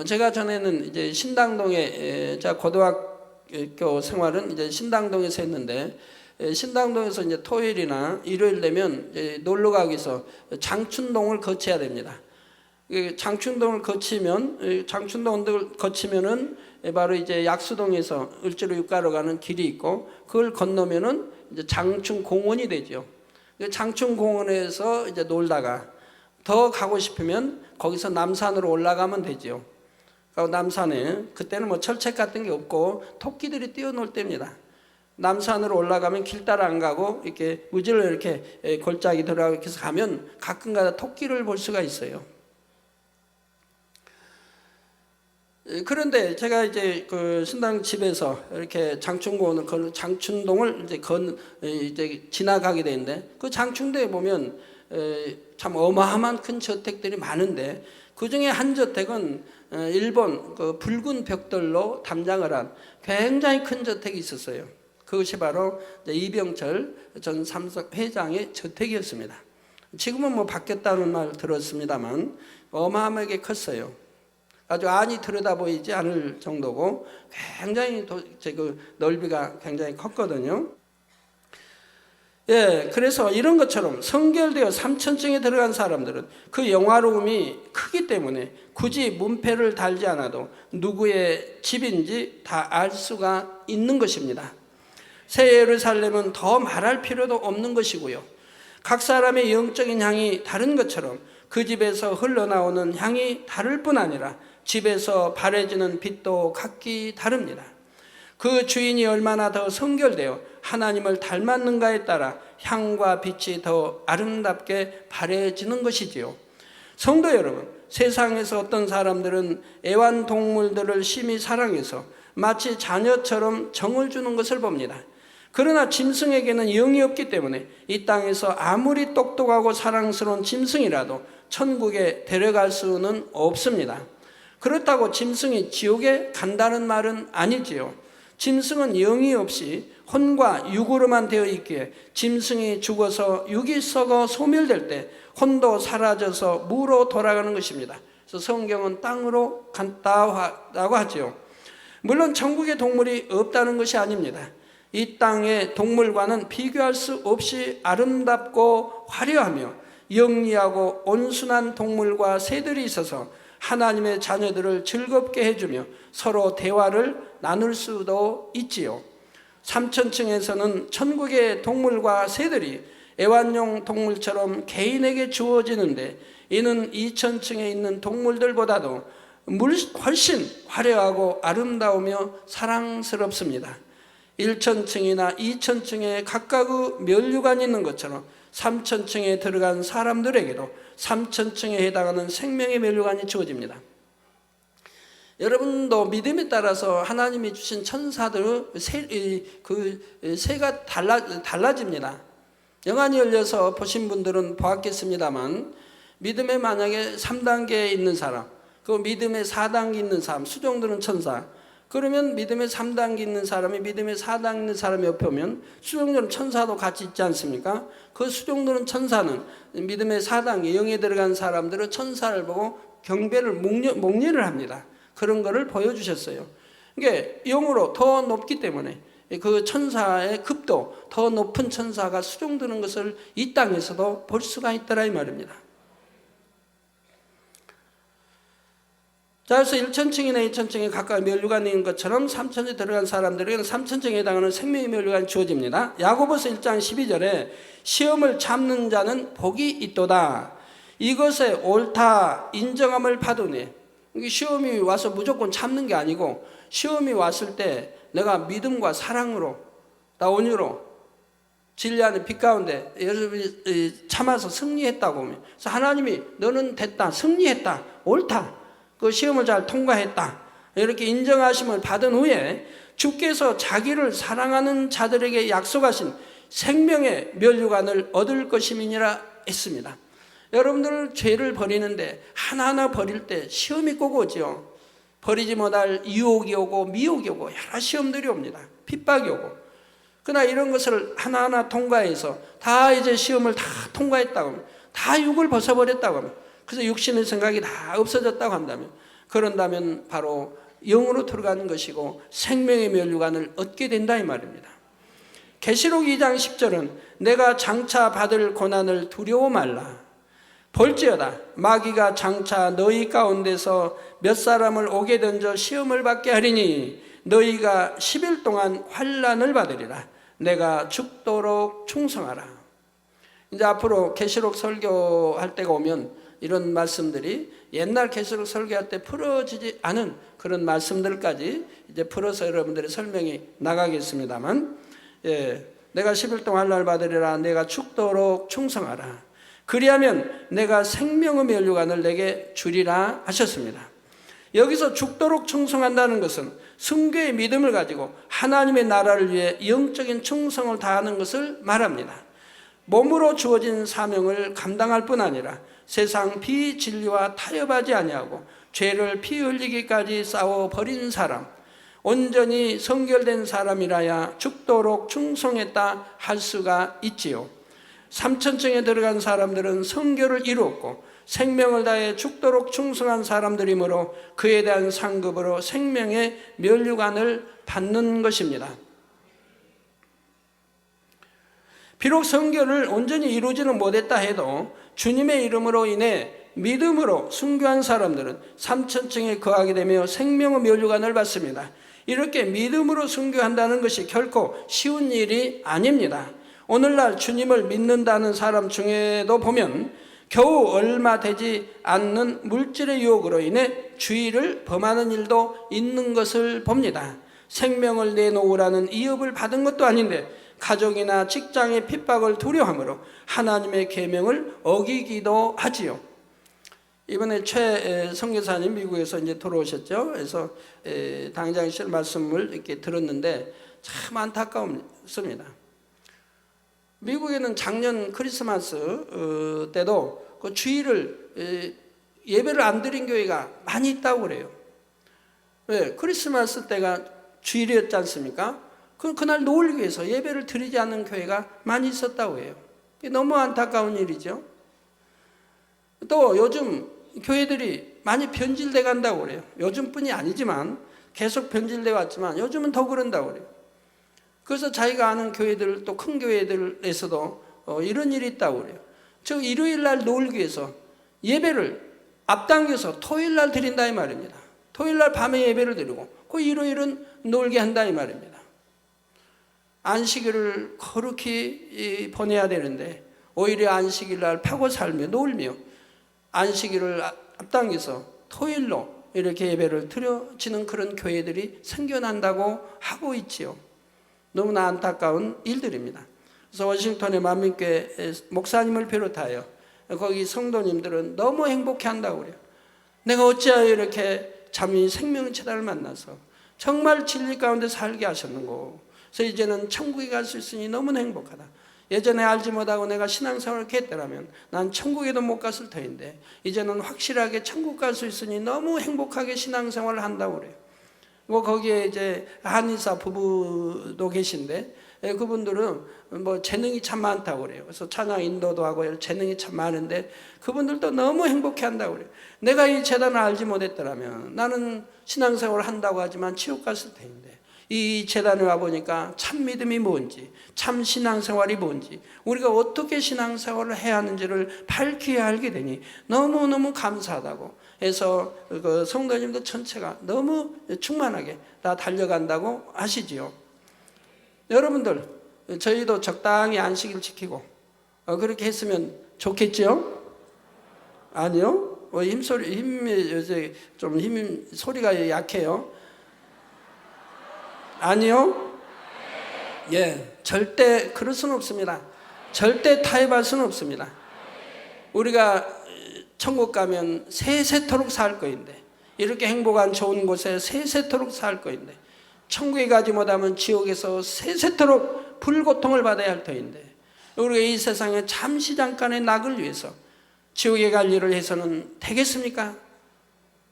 제가 전에는 이제 신당동에 제가 고등학교 생활은 이제 신당동에서 했는데 신당동에서 이제 토요일이나 일요일 되면 이제 놀러 가기 위해서 장춘동을 거쳐야 됩니다. 장춘동을 거치면은 바로 이제 약수동에서 을지로 육가로 가는 길이 있고 그걸 건너면은 이제 장춘공원이 되죠. 장춘공원에서 이제 놀다가 더 가고 싶으면 거기서 남산으로 올라가면 되죠. 남산에 그때는 뭐 철책 같은 게 없고 토끼들이 뛰어놀 때입니다. 남산으로 올라가면 길 따라 안 가고 이렇게 무질러 이렇게 골짜기 들어가고 이렇게 해서 가면 가끔가다 토끼를 볼 수가 있어요. 그런데 제가 이제 그 신당 집에서 이렇게 장춘공원을 장춘동을 이제 지나가게 되는데 그 장춘도에 보면 참 어마어마한 큰 저택들이 많은데 그 중에 한 저택은 일본 그 붉은 벽돌로 담장을 한 굉장히 큰 저택이 있었어요. 그것이 바로 이병철 전 삼성 회장의 저택이었습니다. 지금은 뭐 바뀌었다는 말 들었습니다만 어마어마하게 컸어요. 아주 안이 들여다 보이지 않을 정도고 굉장히 그 넓이가 굉장히 컸거든요. 예, 그래서 이런 것처럼 성결되어 3천층에 들어간 사람들은 그 영화로움이 크기 때문에 굳이 문패를 달지 않아도 누구의 집인지 다 알 수가 있는 것입니다. 새 예루살렘은 더 말할 필요도 없는 것이고요. 각 사람의 영적인 향이 다른 것처럼 그 집에서 흘러나오는 향이 다를 뿐 아니라 집에서 발해지는 빛도 각기 다릅니다. 그 주인이 얼마나 더 성결되어 하나님을 닮았는가에 따라 향과 빛이 더 아름답게 발해지는 것이지요. 성도 여러분, 세상에서 어떤 사람들은 애완동물들을 심히 사랑해서 마치 자녀처럼 정을 주는 것을 봅니다. 그러나 짐승에게는 영이 없기 때문에 이 땅에서 아무리 똑똑하고 사랑스러운 짐승이라도 천국에 데려갈 수는 없습니다. 그렇다고 짐승이 지옥에 간다는 말은 아니지요. 짐승은 영이 없이 혼과 육으로만 되어 있기에 짐승이 죽어서 육이 썩어 소멸될 때 혼도 사라져서 무로 돌아가는 것입니다. 그래서 성경은 땅으로 간다고 하지요. 물론 천국에 동물이 없다는 것이 아닙니다. 이 땅의 동물과는 비교할 수 없이 아름답고 화려하며 영리하고 온순한 동물과 새들이 있어서 하나님의 자녀들을 즐겁게 해주며 서로 대화를 나눌 수도 있지요. 3천층에서는 천국의 동물과 새들이 애완용 동물처럼 개인에게 주어지는데 이는 2천층에 있는 동물들보다도 훨씬 화려하고 아름다우며 사랑스럽습니다. 1천층이나 2천층에 각각의 면류관이 있는 것처럼 3천층에 들어간 사람들에게도 3천층에 해당하는 생명의 면류관이 주어집니다. 여러분도 믿음에 따라서 하나님이 주신 천사들 새가 달라집니다. 영안이 열려서 보신 분들은 보았겠습니다만 믿음에 만약에 3단계에 있는 사람, 그 믿음에 4단계 있는 사람, 수종들은 천사, 그러면 믿음의 3단계 있는 사람이 믿음의 4단계 있는 사람이 옆에 오면 수종들은 천사도 같이 있지 않습니까? 그 수종들은 천사는 믿음의 4단계 영에 들어간 사람들은 천사를 보고 경배를 목례를 합니다. 그런 거를 보여주셨어요. 이게 영으로 더 높기 때문에 그 천사의 급도 더 높은 천사가 수종드는 것을 이 땅에서도 볼 수가 있더라 이 말입니다. 자, 그래서 1천층이나 2천층에 가까이 면류관이 있는 것처럼 3천층에 들어간 사람들에게는 3천층에 해당하는 생명의 면류관이 주어집니다. 야고보서 1장 12절에 시험을 참는 자는 복이 있도다. 이것에 옳다 인정함을 받으니, 이게 시험이 와서 무조건 참는 게 아니고 시험이 왔을 때 내가 믿음과 사랑으로 온유로 진리 안에 빛 가운데 여러분이 참아서 승리했다고 하면, 그래서 하나님이 너는 됐다, 승리했다, 옳다, 그 시험을 잘 통과했다 이렇게 인정하심을 받은 후에 주께서 자기를 사랑하는 자들에게 약속하신 생명의 면류관을 얻을 것임이니라 했습니다. 여러분들 죄를 버리는데 하나하나 버릴 때 시험이 꼭 오죠. 버리지 못할 유혹이 오고 미혹이 오고 여러 시험들이 옵니다. 핍박이 오고. 그러나 이런 것을 하나하나 통과해서 다 이제 시험을 다 통과했다고 하면, 다 육을 벗어버렸다고 하면, 그래서 육신의 생각이 다 없어졌다고 한다면, 그런다면 바로 영으로 들어가는 것이고 생명의 면류관을 얻게 된다 이 말입니다. 계시록 2장 10절은 내가 장차 받을 고난을 두려워 말라. 볼지어다 마귀가 장차 너희 가운데서 몇 사람을 오게 던져 시험을 받게 하리니 너희가 10일 동안 환난을 받으리라. 내가 죽도록 충성하라. 이제 앞으로 계시록 설교할 때가 오면 이런 말씀들이 옛날 계시록 설교할 때 풀어지지 않은 그런 말씀들까지 이제 풀어서 여러분들의 설명이 나가겠습니다만, 내가 10일 동안 환난을 받으리라. 내가 죽도록 충성하라. 그리하면 내가 생명의 면류관을 내게 주리라 하셨습니다. 여기서 죽도록 충성한다는 것은 순교의 믿음을 가지고 하나님의 나라를 위해 영적인 충성을 다하는 것을 말합니다. 몸으로 주어진 사명을 감당할 뿐 아니라 세상 비진리와 타협하지 아니하고 죄를 피 흘리기까지 싸워 버린 사람, 온전히 성결된 사람이라야 죽도록 충성했다 할 수가 있지요. 삼천층에 들어간 사람들은 성결을 이루었고 생명을 다해 죽도록 충성한 사람들이므로 그에 대한 상급으로 생명의 면류관을 받는 것입니다. 비록 성결을 온전히 이루지는 못했다 해도 주님의 이름으로 인해 믿음으로 순교한 사람들은 삼천층에 거하게 되며 생명의 면류관을 받습니다. 이렇게 믿음으로 순교한다는 것이 결코 쉬운 일이 아닙니다. 오늘날 주님을 믿는다는 사람 중에도 보면 겨우 얼마 되지 않는 물질의 유혹으로 인해 주의를 범하는 일도 있는 것을 봅니다. 생명을 내놓으라는 이업을 받은 것도 아닌데 가족이나 직장의 핍박을 두려워하므로 하나님의 계명을 어기기도 하지요. 이번에 최 선교사님 미국에서 이제 돌아오셨죠. 그래서 당장실 말씀을 이렇게 들었는데 참 안타까웠습니다. 미국에는 작년 크리스마스 때도 그 주일을 예배를 안 드린 교회가 많이 있다고 그래요. 왜? 크리스마스 때가 주일이었지 않습니까? 그날 노을 위해서 예배를 드리지 않는 교회가 많이 있었다고 해요. 너무 안타까운 일이죠. 또 요즘 교회들이 많이 변질돼 간다고 그래요. 요즘뿐이 아니지만 계속 변질돼 왔지만 요즘은 더 그런다고 그래요. 그래서 자기가 아는 교회들, 또 큰 교회들에서도 이런 일이 있다고 그래요. 저 일요일 날 놀기 위해서 예배를 앞당겨서 토요일 날 드린다 이 말입니다. 토요일 날 밤에 예배를 드리고 그 일요일은 놀게 한다 이 말입니다. 안식일을 거룩히 보내야 되는데 오히려 안식일 날 파고 살며 놀며 안식일을 앞당겨서 토요일로 이렇게 예배를 드려지는 그런 교회들이 생겨난다고 하고 있지요. 너무나 안타까운 일들입니다. 그래서 워싱턴의 만민교회 목사님을 비롯하여 거기 성도님들은 너무 행복해한다고 그래요. 내가 어찌하여 이렇게 참이 생명체단을 만나서 정말 진리 가운데 살게 하셨는고. 그래서 이제는 천국에 갈 수 있으니 너무나 행복하다. 예전에 알지 못하고 내가 신앙생활을 했더라면 난 천국에도 못 갔을 터인데 이제는 확실하게 천국 갈 수 있으니 너무 행복하게 신앙생활을 한다고 그래요. 뭐 거기에 이제 한의사 부부도 계신데 그분들은 뭐 재능이 참 많다고 그래요. 그래서 찬양 인도도 하고 재능이 참 많은데 그분들도 너무 행복해 한다고 그래요. 내가 이 재단을 알지 못했더라면 나는 신앙생활을 한다고 하지만 지옥 갔을 텐데 이 재단에 와보니까 참 믿음이 뭔지, 참 신앙생활이 뭔지, 우리가 어떻게 신앙생활을 해야 하는지를 밝히 알게 되니 너무너무 감사하다고 해서 그 성도님들 전체가 너무 충만하게 다 달려간다고 하시지요. 여러분들, 저희도 적당히 안식일 지키고 그렇게 했으면 좋겠지요? 아니요? 소리가 약해요. 아니요? 예, 절대 그럴 수는 없습니다. 절대 타협할 수는 없습니다. 우리가 천국 가면 세세토록 살 거인데 이렇게 행복한 좋은 곳에 세세토록 살 거인데 천국에 가지 못하면 지옥에서 세세토록 불고통을 받아야 할 터인데 우리가 이 세상에 잠시 잠깐의 낙을 위해서 지옥에 갈 일을 해서는 되겠습니까?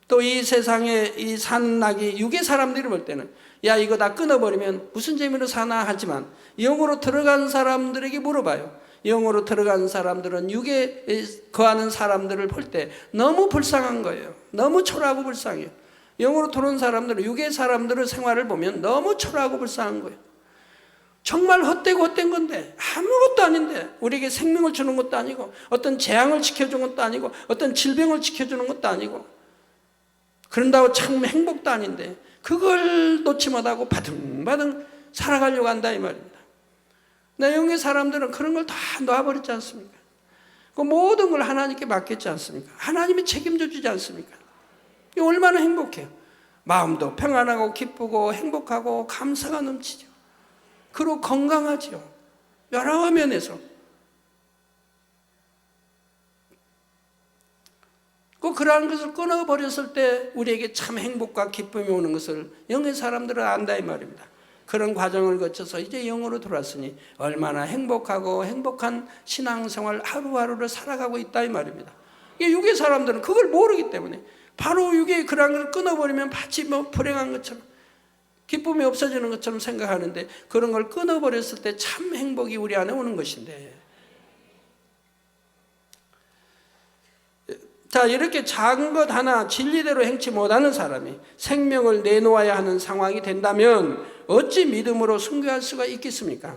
또 이 세상에 이 사는 낙이 육의 사람들이 볼 때는 야 이거 다 끊어버리면 무슨 재미로 사나 하지만 영으로 들어간 사람들에게 물어봐요. 영으로 들어간 사람들은 육에 거하는 사람들을 볼 때 너무 불쌍한 거예요. 너무 초라하고 불쌍해요. 영으로 들어온 사람들은 육의 사람들의 생활을 보면 너무 초라하고 불쌍한 거예요. 정말 헛되고 헛된 건데 아무것도 아닌데 우리에게 생명을 주는 것도 아니고 어떤 재앙을 지켜주는 것도 아니고 어떤 질병을 지켜주는 것도 아니고 그런다고 참 행복도 아닌데 그걸 놓지 못하고 바등바등 살아가려고 한다 이 말입니다. 내 영의 사람들은 그런 걸 다 놔버리지 않습니까? 그 모든 걸 하나님께 맡겼지 않습니까? 하나님이 책임져 주지 않습니까? 이 얼마나 행복해요. 마음도 평안하고 기쁘고 행복하고 감사가 넘치죠. 그리고 건강하죠. 여러 면에서. 그러한 것을 끊어버렸을 때 우리에게 참 행복과 기쁨이 오는 것을 영의 사람들은 안다 이 말입니다. 그런 과정을 거쳐서 이제 영으로 들어왔으니 얼마나 행복하고 행복한 신앙생활 하루하루를 살아가고 있다 이 말입니다. 이게 육의 사람들은 그걸 모르기 때문에 바로 육의 그런 걸 끊어버리면 마치 뭐 불행한 것처럼 기쁨이 없어지는 것처럼 생각하는데, 그런 걸 끊어버렸을 때 참 행복이 우리 안에 오는 것인데, 자, 이렇게 작은 것 하나 진리대로 행치 못하는 사람이 생명을 내놓아야 하는 상황이 된다면 어찌 믿음으로 순교할 수가 있겠습니까?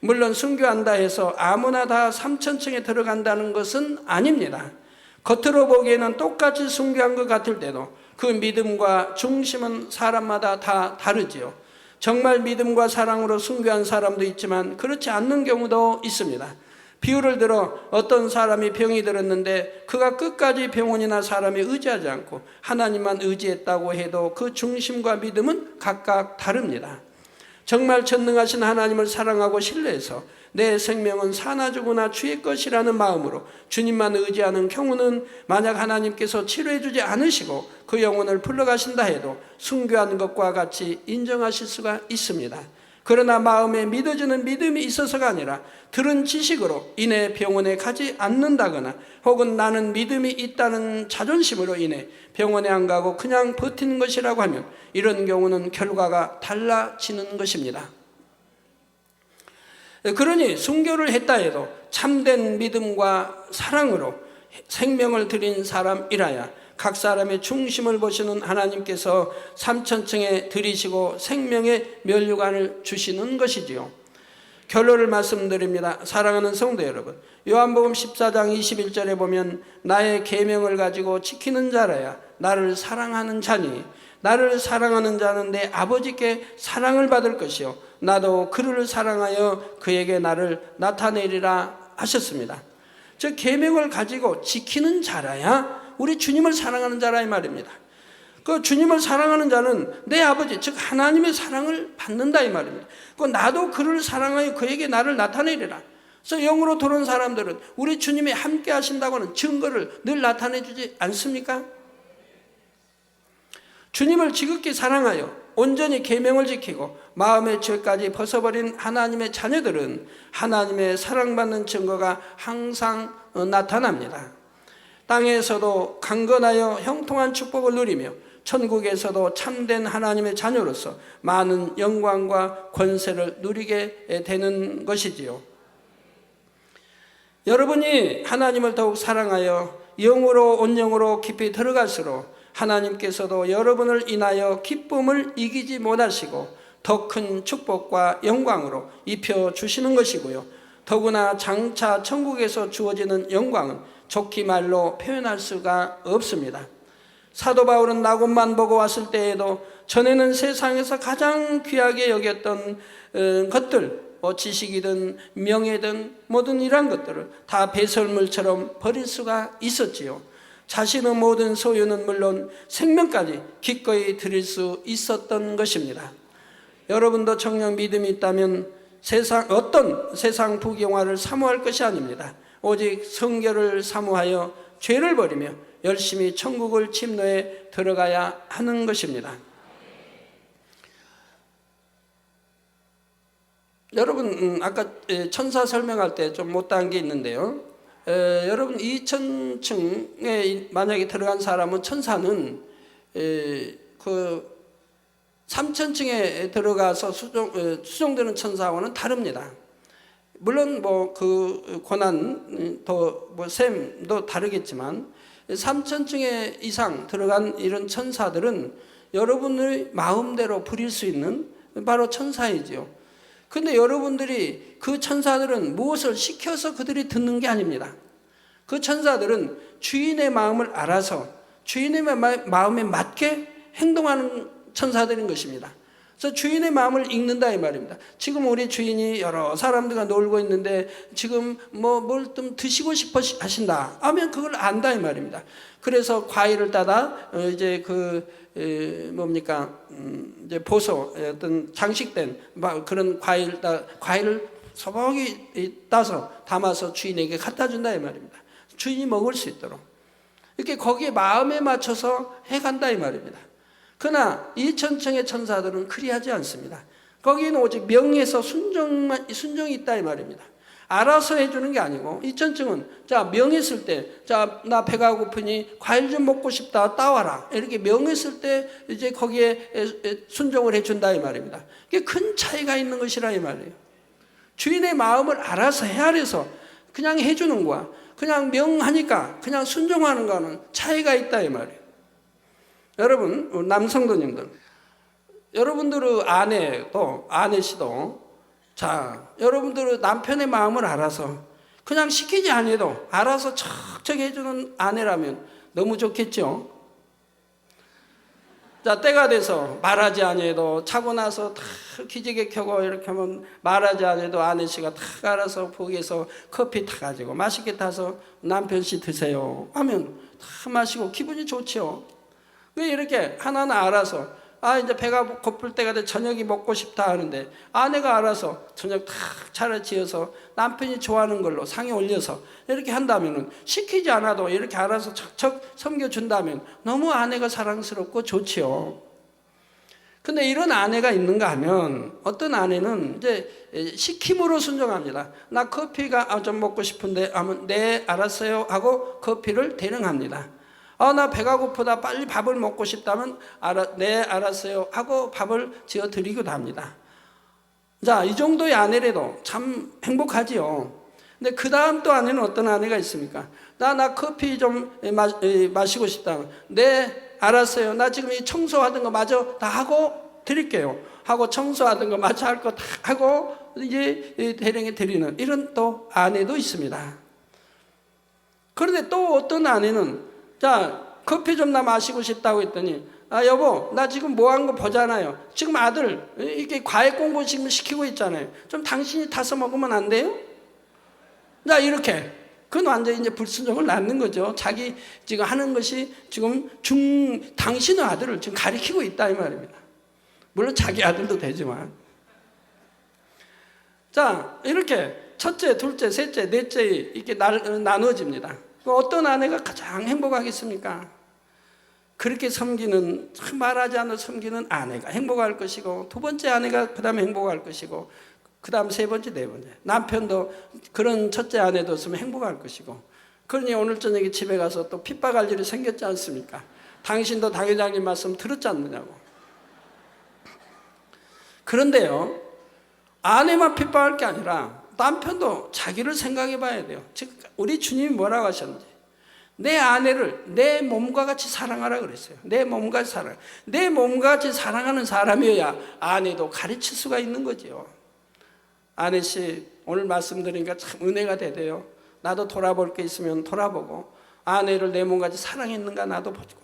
물론 순교한다 해서 아무나 다 3천층에 들어간다는 것은 아닙니다. 겉으로 보기에는 똑같이 순교한 것 같을 때도 그 믿음과 중심은 사람마다 다 다르지요. 정말 믿음과 사랑으로 순교한 사람도 있지만 그렇지 않는 경우도 있습니다. 비유를 들어 어떤 사람이 병이 들었는데 그가 끝까지 병원이나 사람에 의지하지 않고 하나님만 의지했다고 해도 그 중심과 믿음은 각각 다릅니다. 정말 전능하신 하나님을 사랑하고 신뢰해서 내 생명은 사나 죽으나 주의 것이라는 마음으로 주님만 의지하는 경우는 만약 하나님께서 치료해 주지 않으시고 그 영혼을 불러가신다 해도 순교한 것과 같이 인정하실 수가 있습니다. 그러나 마음에 믿어지는 믿음이 있어서가 아니라 들은 지식으로 인해 병원에 가지 않는다거나 혹은 나는 믿음이 있다는 자존심으로 인해 병원에 안 가고 그냥 버티는 것이라고 하면 이런 경우는 결과가 달라지는 것입니다. 그러니 순교를 했다 해도 참된 믿음과 사랑으로 생명을 드린 사람이라야 각 사람의 중심을 보시는 하나님께서 3천층에 들이시고 생명의 면류관을 주시는 것이지요. 결론을 말씀드립니다. 사랑하는 성도 여러분, 요한복음 14장 21절에 보면 나의 계명을 가지고 지키는 자라야 나를 사랑하는 자니 나를 사랑하는 자는 내 아버지께 사랑을 받을 것이요 나도 그를 사랑하여 그에게 나를 나타내리라 하셨습니다. 즉 계명을 가지고 지키는 자라야 우리 주님을 사랑하는 자라 이 말입니다. 그 주님을 사랑하는 자는 내 아버지 즉 하나님의 사랑을 받는다 이 말입니다. 그 나도 그를 사랑하여 그에게 나를 나타내리라. 그래서 영으로 들어온 사람들은 우리 주님이 함께 하신다고 하는 증거를 늘 나타내 주지 않습니까? 주님을 지극히 사랑하여 온전히 계명을 지키고 마음의 죄까지 벗어버린 하나님의 자녀들은 하나님의 사랑받는 증거가 항상 나타납니다. 땅에서도 강건하여 형통한 축복을 누리며 천국에서도 참된 하나님의 자녀로서 많은 영광과 권세를 누리게 되는 것이지요. 여러분이 하나님을 더욱 사랑하여 영으로 온 영으로 깊이 들어갈수록 하나님께서도 여러분을 인하여 기쁨을 이기지 못하시고 더 큰 축복과 영광으로 입혀주시는 것이고요. 더구나 장차 천국에서 주어지는 영광은 좋게 말로 표현할 수가 없습니다. 사도 바울은 낙원만 보고 왔을 때에도 전에는 세상에서 가장 귀하게 여겼던 것들, 지식이든 명예든 모든 이러한 것들을 다 배설물처럼 버릴 수가 있었지요. 자신의 모든 소유는 물론 생명까지 기꺼이 드릴 수 있었던 것입니다. 여러분도 정녕 믿음이 있다면 어떤 세상 부경화를 사모할 것이 아닙니다. 오직 성결을 사모하여 죄를 버리며 열심히 천국을 침노해 들어가야 하는 것입니다. 여러분 아까 천사 설명할 때 좀 못다한 게 있는데요. 여러분 2000층에 만약에 들어간 사람은 천사는 그 3000층에 들어가서 수종되는 천사와는 다릅니다. 물론 뭐 그 고난도 뭐 셈도 다르겠지만 3000층에 이상 들어간 이런 천사들은 여러분의 마음대로 부릴 수 있는 바로 천사이지요. 근데 여러분들이 그 천사들은 무엇을 시켜서 그들이 듣는 게 아닙니다. 그 천사들은 주인의 마음을 알아서 주인의 마음에 맞게 행동하는 천사들인 것입니다. 그래서 주인의 마음을 읽는다 이 말입니다. 지금 우리 주인이 여러 사람들과 놀고 있는데 지금 뭘 좀 드시고 싶어 하신다 하면 그걸 안다 이 말입니다. 그래서 과일을 따다 이제 이제 보소 어떤 장식된 그런 과일을 소복이 따서 담아서 주인에게 갖다 준다 이 말입니다. 주인이 먹을 수 있도록 이렇게 거기에 마음에 맞춰서 해간다 이 말입니다. 그러나 2000층의 천사들은 그리하지 않습니다. 거기는 오직 명예에서 순종이 있다 이 말입니다. 알아서 해주는 게 아니고, 이천증은 자 명했을 때, 자 나 배가 고프니 과일 좀 먹고 싶다, 따와라, 이렇게 명했을 때 이제 거기에 순종을 해준다 이 말입니다. 이게 큰 차이가 있는 것이라 이 말이에요. 주인의 마음을 알아서 헤아려서 그냥 해주는 거야, 그냥 명하니까 그냥 순종하는 거는 차이가 있다 이 말이에요. 여러분 남성도님들, 여러분들의 아내도, 아내씨도, 자 여러분들의 남편의 마음을 알아서 그냥 시키지 않아도 알아서 척척 해주는 아내라면 너무 좋겠죠. 자 때가 돼서 말하지 않아도 자고 나서 다 기지개 켜고 이렇게 하면 말하지 않아도 아내씨가 다 알아서 부엌에서 커피 타가지고 맛있게 타서 남편씨 드세요 하면 다 마시고 기분이 좋죠. 이렇게 하나하나 알아서, 아 이제 배가 고플 때가 돼 저녁이 먹고 싶다 하는데 아내가 알아서 저녁 탁 차려지어서 남편이 좋아하는 걸로 상에 올려서 이렇게 한다면, 시키지 않아도 이렇게 알아서 척척 섬겨준다면 너무 아내가 사랑스럽고 좋지요. 근데 이런 아내가 있는가 하면, 어떤 아내는 이제 시킴으로 순종합니다. 나 커피가 좀 먹고 싶은데 하면 네 알았어요 하고 커피를 대령합니다. 나 배가 고프다, 빨리 밥을 먹고 싶다면 네 알았어요 하고 밥을 지어 드리기도 합니다. 자, 이 정도의 아내라도 참 행복하지요. 근데 그 다음 또 아내는 어떤 아내가 있습니까? 나 커피 좀 마시고 싶다, 네 알았어요, 나 지금 이 청소하던 거 마저 다 하고 드릴게요 하고 청소하던 거 마저 할 거 다 하고 이제 대령해 드리는 이런 또 아내도 있습니다. 그런데 또 어떤 아내는, 자 커피 좀 나 마시고 싶다고 했더니, 여보 나 지금 뭐 한 거 보잖아요, 지금 아들 이렇게 과외 공부 지금 시키고 있잖아요, 좀 당신이 타서 먹으면 안 돼요? 자 이렇게, 그건 완전히 이제 불순종을 낳는 거죠. 자기 지금 하는 것이 지금 당신의 아들을 지금 가리키고 있다 이 말입니다. 물론 자기 아들도 되지만. 자 이렇게 첫째, 둘째, 셋째, 넷째 이렇게 나누어집니다. 어떤 아내가 가장 행복하겠습니까? 그렇게 섬기는, 참 말하지 않아 섬기는 아내가 행복할 것이고, 두 번째 아내가 그 다음에 행복할 것이고, 그 다음 세 번째, 네 번째 남편도 그런 첫째 아내도 있으면 행복할 것이고. 그러니 오늘 저녁에 집에 가서 또 핍박할 일이 생겼지 않습니까? 당신도 당 회장님 말씀 들었지 않느냐고. 그런데요, 아내만 핍박할 게 아니라 남편도 자기를 생각해 봐야 돼요. 즉 우리 주님이 뭐라고 하셨는지, 내 아내를 내 몸과 같이 사랑하라 그랬어요. 내 몸과 같이 사랑. 내 몸과 같이 사랑하는 사람이어야 아내도 가르칠 수가 있는 거지요. 아내씨 오늘 말씀드리니까 참 은혜가 되대요. 나도 돌아볼 게 있으면 돌아보고, 아내를 내 몸같이 사랑했는가 나도 보고,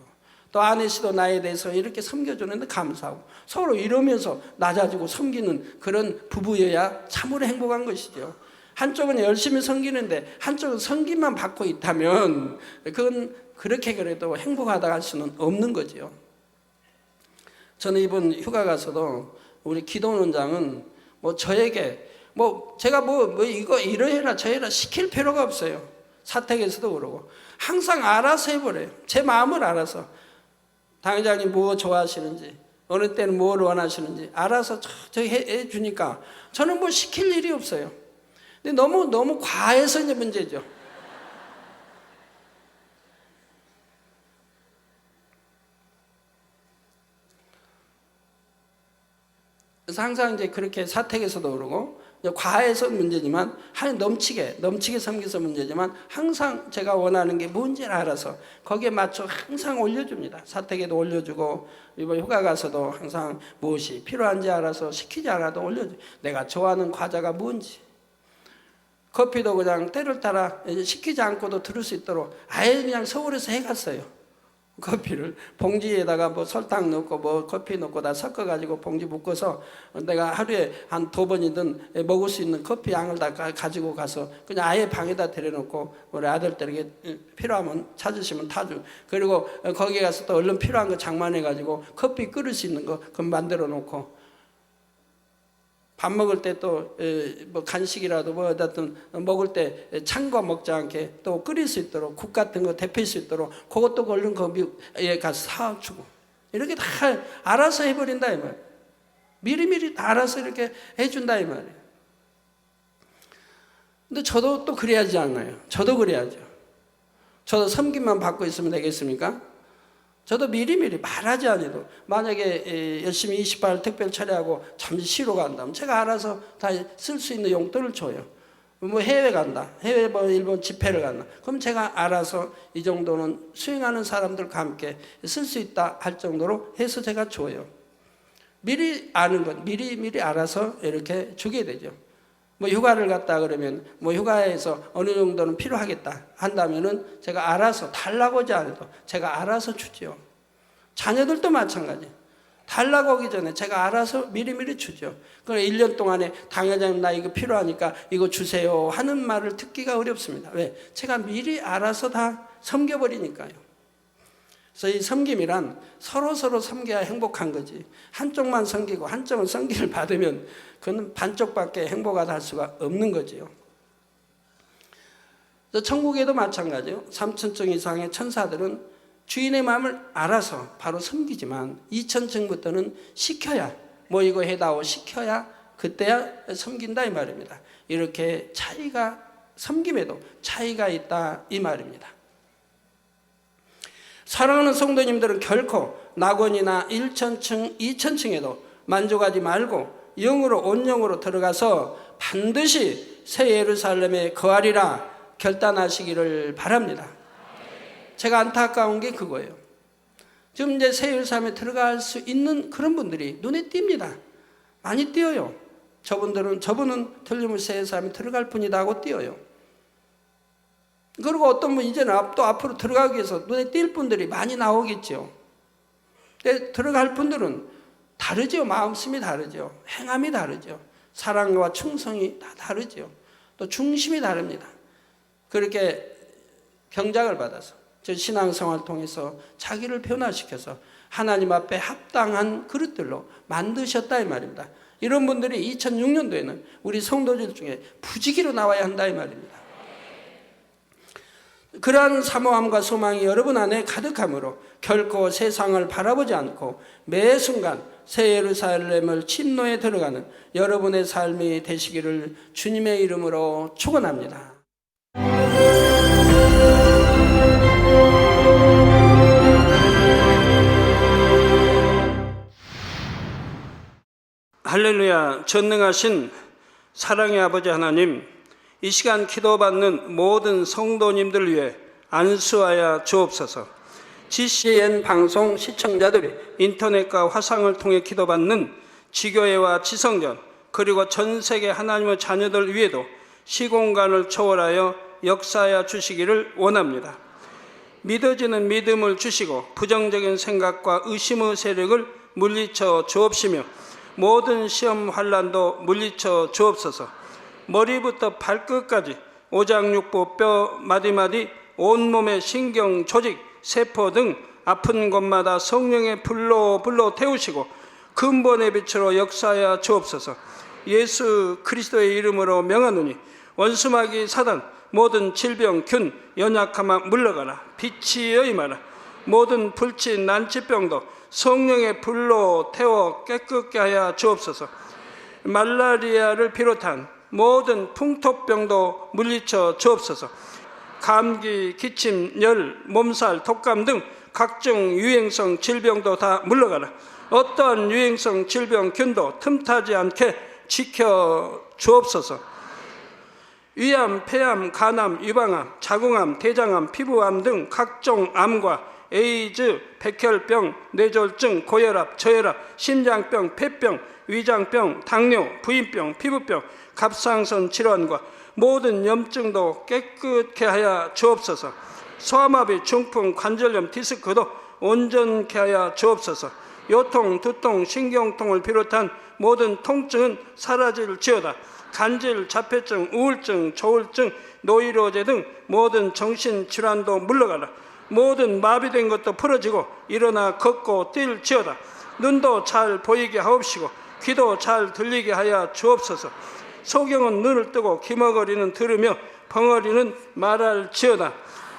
또 아내씨도 나에 대해서 이렇게 섬겨주는데 감사하고, 서로 이러면서 낮아지고 섬기는 그런 부부여야 참으로 행복한 것이죠. 한쪽은 열심히 섬기는데 한쪽은 섬김만 받고 있다면 그건 그렇게 그래도 행복하다 할 수는 없는 거죠. 저는 이번 휴가 가서도 우리 기도원장은 저에게 제가 이거 이러해라 저해라 시킬 필요가 없어요. 사택에서도 그러고 항상 알아서 해버려요. 제 마음을 알아서, 당회장님 뭐 좋아하시는지, 어느 때는 뭘 원하시는지 알아서 해주니까 저는 시킬 일이 없어요. 근데 너무 과해서 이제 문제죠. 그래서 항상 이제 그렇게 사택에서도 그러고 과해서 문제지만, 넘치게 섬겨서 문제지만, 항상 제가 원하는 게 뭔지를 알아서 거기에 맞춰 항상 올려줍니다. 사택에도 올려주고, 이번 휴가 가서도 항상 무엇이 필요한지 알아서 시키지 않아도 올려줘. 내가 좋아하는 과자가 뭔지, 커피도 그냥 때를 따라 시키지 않고도 들을 수 있도록 아예 그냥 서울에서 해갔어요. 커피를 봉지에다가 설탕 넣고 커피 넣고 다 섞어가지고 봉지 묶어서 내가 하루에 한 2번이든 먹을 수 있는 커피 양을 다 가지고 가서 그냥 아예 방에다 들여놓고, 우리 아들들에게 필요하면 찾으시면 타주. 그리고 거기에 가서 또 얼른 필요한 거 장만해가지고 커피 끓일 수 있는 거 그럼 만들어 놓고, 밥 먹을 때 또 간식이라도 어쨌든 먹을 때 찬 거 먹지 않게 또 끓일 수 있도록 국 같은 거 데필 수 있도록 그것도 얼른 거기에 가서 사주고, 이렇게 다 알아서 해버린다 이 말. 미리미리 다 알아서 이렇게 해준다 이 말이에요. 근데 저도 또 그래야지 않나요? 저도 그래야죠. 저도 섬김만 받고 있으면 되겠습니까? 저도 미리미리 말하지 않아도 만약에 열심히 28일 특별 차례하고 잠시 쉬러 간다면 제가 알아서 다 쓸 수 있는 용돈을 줘요. 뭐 해외 간다. 해외 뭐 일본 집회를 간다. 그럼 제가 알아서 이 정도는 수행하는 사람들과 함께 쓸 수 있다 할 정도로 해서 제가 줘요. 미리 아는 것, 미리 알아서 이렇게 주게 되죠. 뭐 휴가를 갔다 그러면 뭐 휴가에서 어느 정도는 필요하겠다 한다면은 제가 알아서 달라고 하지 않아도 제가 알아서 주죠. 자녀들도 마찬가지. 달라고 하기 전에 제가 알아서 미리미리 주죠. 그럼 1년 동안에 당회장님 나 이거 필요하니까 이거 주세요 하는 말을 듣기가 어렵습니다. 왜? 제가 미리 알아서 다 섬겨버리니까요. 그래서 이 섬김이란 서로 섬겨야 행복한 거지. 한쪽만 섬기고 한쪽은 섬기를 받으면 그건 반쪽밖에 행복하다 할 수가 없는 거지요. 천국에도 마찬가지요. 3천층 이상의 천사들은 주인의 마음을 알아서 바로 섬기지만 2천층부터는 시켜야 뭐 이거 해다오 시켜야 그때야 섬긴다 이 말입니다. 이렇게 차이가 섬김에도 차이가 있다 이 말입니다. 사랑하는 성도님들은 결코 낙원이나 1천층, 2천층에도 만족하지 말고 영으로 온 영으로 들어가서 반드시 새 예루살렘에 거하리라 결단하시기를 바랍니다. 제가 안타까운 게 그거예요. 지금 이제 새 예루살렘에 들어갈 수 있는 그런 분들이 눈에 띕니다. 많이 띄어요. 저분은 틀림없이 새 예루살렘에 들어갈 뿐이다 하고 띄어요. 그리고 어떤 분 이제는 또 앞으로 들어가기 위해서 눈에 띌 분들이 많이 나오겠죠. 근데 들어갈 분들은 다르죠. 마음씀이 다르죠. 행함이 다르죠. 사랑과 충성이 다 다르죠. 또 중심이 다릅니다. 그렇게 경작을 받아서 저 신앙생활을 통해서 자기를 변화시켜서 하나님 앞에 합당한 그릇들로 만드셨다 이 말입니다. 이런 분들이 2006년도에는 우리 성도들 중에 부지기로 나와야 한다 이 말입니다. 그러한 사모함과 소망이 여러분 안에 가득함으로 결코 세상을 바라보지 않고 매 순간 새 예루살렘을 침노에 들어가는 여러분의 삶이 되시기를 주님의 이름으로 축원합니다. 할렐루야. 전능하신 사랑의 아버지 하나님, 이 시간 기도받는 모든 성도님들 위해 안수하여 주옵소서. GCN 방송 시청자들이 인터넷과 화상을 통해 기도받는 지교회와 지성전 그리고 전 세계 하나님의 자녀들 위에도 시공간을 초월하여 역사하여 주시기를 원합니다. 믿어지는 믿음을 주시고 부정적인 생각과 의심의 세력을 물리쳐 주옵시며 모든 시험 환난도 물리쳐 주옵소서. 머리부터 발끝까지 오장육부 뼈 마디마디 온몸의 신경 조직 세포 등 아픈 곳마다 성령의 불로 태우시고 근본의 빛으로 역사하여 주옵소서. 예수 그리스도의 이름으로 명하노니 원수마귀 사단 모든 질병 균 연약함아 물러가라. 빛이여 임하라. 모든 불치 난치병도 성령의 불로 태워 깨끗게 하여 주옵소서. 말라리아를 비롯한 모든 풍토병도 물리쳐 주옵소서. 감기, 기침, 열, 몸살, 독감 등 각종 유행성 질병도 다 물러가라. 어떠한 유행성 질병 균도 틈타지 않게 지켜 주옵소서. 위암, 폐암, 간암, 유방암, 자궁암, 대장암, 피부암 등 각종 암과 에이즈, 백혈병, 뇌졸중, 고혈압, 저혈압, 심장병, 폐병, 위장병, 당뇨, 부인병, 피부병, 갑상선 질환과 모든 염증도 깨끗게 하여 주옵소서. 소아마비, 중풍, 관절염, 디스크도 온전케 하여 주옵소서. 요통, 두통, 신경통을 비롯한 모든 통증은 사라질지어다. 간질, 자폐증, 우울증, 조울증, 노이로제 등 모든 정신질환도 물러가라. 모든 마비된 것도 풀어지고 일어나 걷고 뛸지어다. 눈도 잘 보이게 하옵시고 귀도 잘 들리게 하여 주옵소서. 소경은 눈을 뜨고 기머거리는 들으며 벙어리는 말할지어다.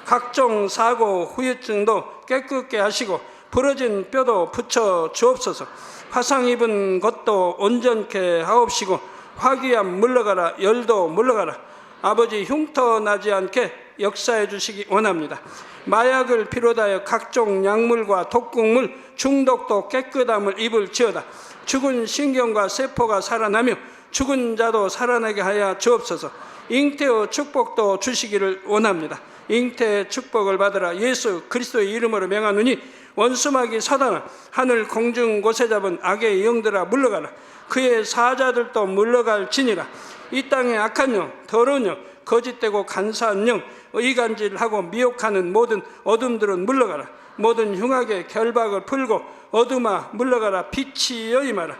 각종 사고 후유증도 깨끗게 하시고 부러진 뼈도 붙여 주옵소서. 화상 입은 것도 온전케 하옵시고 화기암 물러가라. 열도 물러가라. 아버지 흉터나지 않게 역사해 주시기 원합니다. 마약을 비롯하여 각종 약물과 독극물 중독도 깨끗함을 입을지어다. 죽은 신경과 세포가 살아나며 죽은 자도 살아나게 하여 주옵소서. 잉태의 축복도 주시기를 원합니다. 잉태의 축복을 받으라. 예수 그리스도의 이름으로 명하노니 원수마귀 사단아, 하늘 공중 곳에 잡은 악의 영들아 물러가라. 그의 사자들도 물러갈지니라. 이 땅의 악한 영, 더러운 영, 거짓되고 간사한 영, 이간질하고 미혹하는 모든 어둠들은 물러가라. 모든 흉악의 결박을 풀고 어둠아 물러가라. 빛이여 임하라.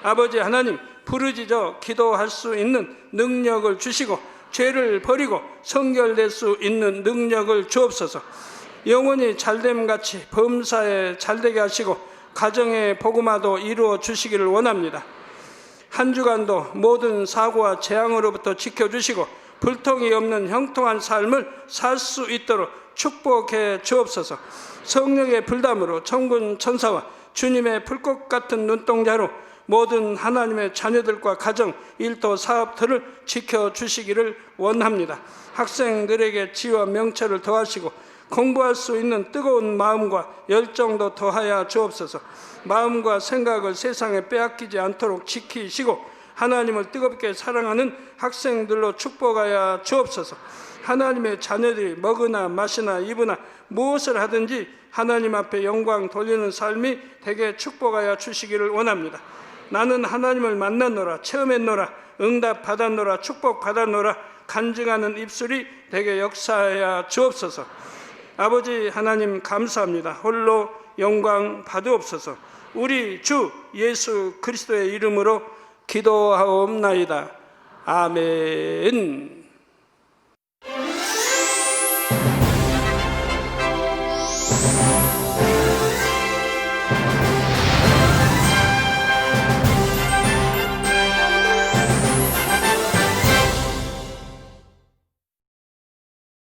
아버지 하나님, 부르짖어 기도할 수 있는 능력을 주시고 죄를 버리고 성결될 수 있는 능력을 주옵소서. 영원히 잘됨같이 범사에 잘되게 하시고 가정의 복음화도 이루어 주시기를 원합니다. 한 주간도 모든 사고와 재앙으로부터 지켜주시고 불통이 없는 형통한 삶을 살 수 있도록 축복해 주옵소서. 성령의 불담으로 천군 천사와 주님의 불꽃 같은 눈동자로 모든 하나님의 자녀들과 가정, 일터, 사업들을 지켜주시기를 원합니다. 학생들에게 지혜와 명철을 더하시고 공부할 수 있는 뜨거운 마음과 열정도 더하여 주옵소서. 마음과 생각을 세상에 빼앗기지 않도록 지키시고 하나님을 뜨겁게 사랑하는 학생들로 축복하여 주옵소서. 하나님의 자녀들이 먹으나 마시나 입으나 무엇을 하든지 하나님 앞에 영광 돌리는 삶이 되게 축복하여 주시기를 원합니다. 나는 하나님을 만났노라, 체험했노라, 응답 받았노라, 축복 받았노라 간증하는 입술이 되게 역사하여 주옵소서. 아버지 하나님 감사합니다. 홀로 영광 받으옵소서. 우리 주 예수 그리스도의 이름으로 기도하옵나이다. 아멘.